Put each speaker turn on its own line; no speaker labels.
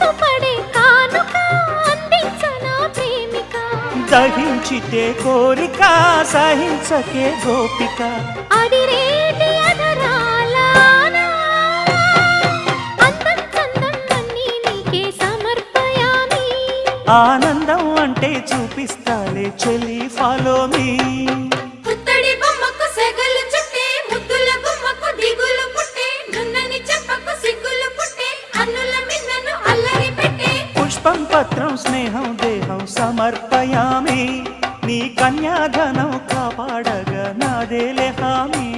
మనసు పడే కానుక అందించనా ప్రేమిక
దహించితే కోరిక సహించకే గోపిక
అడిరేటి అధరాల అందం చందం అన్నీ నీకే సమర్పయామి
ఆనందం అంటే చూపిస్తాలే చెలి ఫాలో మీ
పుత్తడి బొమ్మకు సెగలు చుట్టే ముద్దుల గుమ్మకు దిగులు పుట్టే నున్నని చెప్పకు సిగ్గులు పుట్టే అన్నుల మిన్నను అల్లరి పెట్టే
పుష్పం పత్రం స్నేహం దేహం సమర్పయామి నీ కన్యాధనం కాపాడగా నాదేలే హామీ